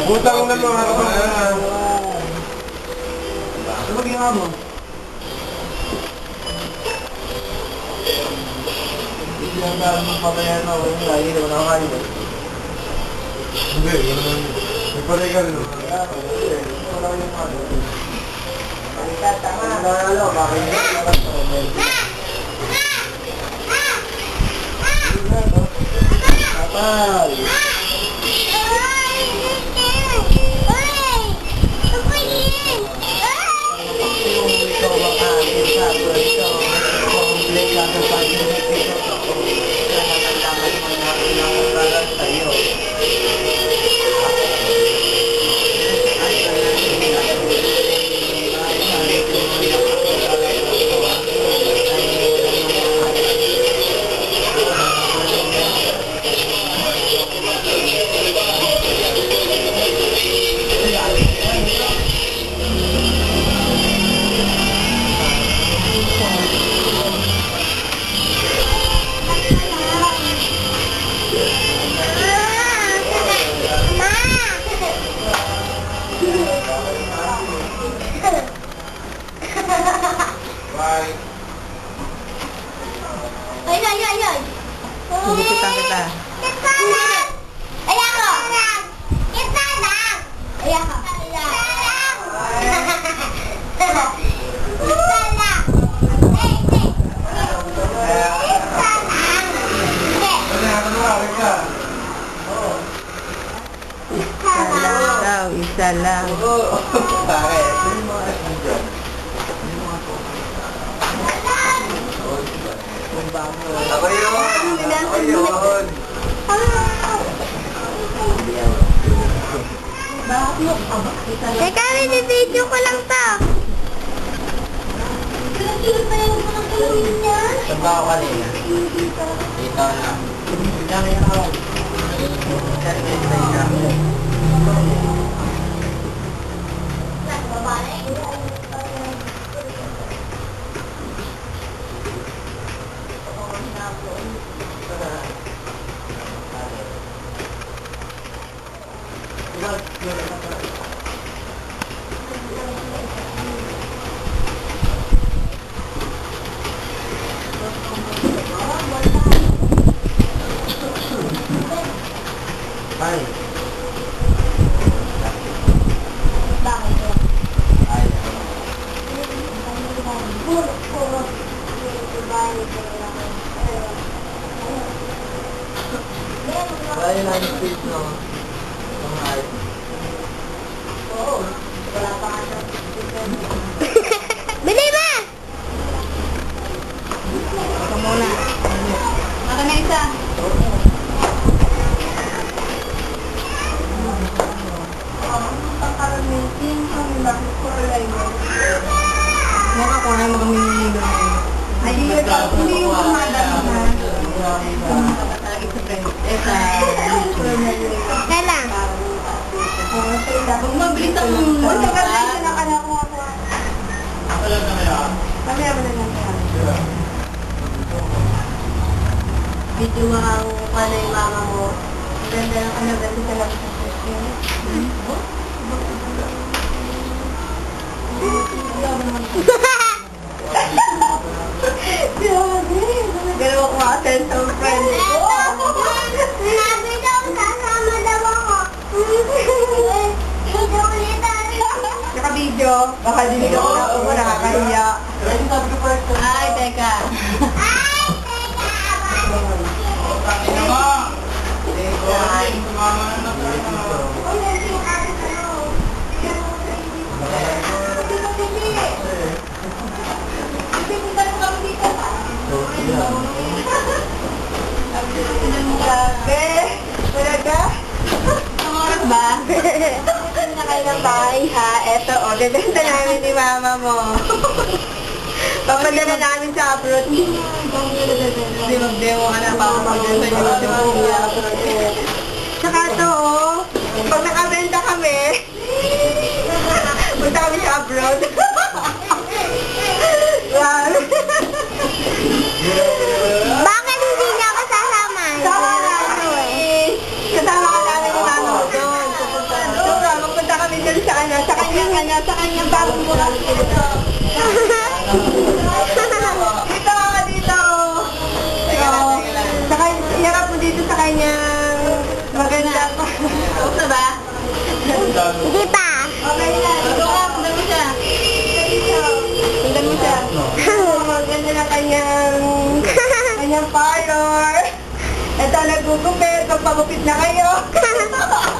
Butang na mga kapatid. Ano maging mo? Hindi lang dahil magpapayan na ako yung lagi naman ako kayo. Hindi, gano'n. May paligal no? Wala yung ano. Paligal, tama. Wala, bakit yun? Kapal! Bye. Ay. Gugupitan kita. Kita lang. Ayako. Kita lang. Ayako. Kita lang. Kita lang. Isa lang. Bakit? Ako yun! Teka, video ko lang to. Saan ba ako kanina? Dito na. Ay. Ay, landscape no. Pangayos. Oo. Wala pa nga. Bili ba? Ito muna. Maka na isa. Maka ko na mag-minili. Ay, hindi yung kumadang na. Kala. Huwag mabilis ang muna. Video mo ang ano yung mama mo. Ganda ng ano, ganda sa lang sa session. Galawa ko mga sense of friend. Sinabi daw, sasama daw ako. Video ulit Naka-video. Baka dinig ako na ako nakakahiya. Ay, teka. Grabe. Talaga? Ang oras ba? Na kayo ng bahay ha. Eto, o. Gaganda namin ni mama mo. Papadala namin sa abroad. Hindi mag-demo ka na papapadala sa abroad. Saka to, oh, pag nakabenta kami, punta kami sa abroad. Wow. Bakit hindi niya ako sasama? Sama namin. Kasama ka namin ni Mama mo doon. Pupunta. Magpunta kami doon sa kanyang bagong bukas. Dito, dito. Saka, hirap mo dito sa kanyang maganda. Gusto ba? Hindi pa. Okay na. Ito ka, pundan mo siya. Pundan mo siya. Maganda na kanyang parlor. Ito, nagugupit. Magpagupit na kayo.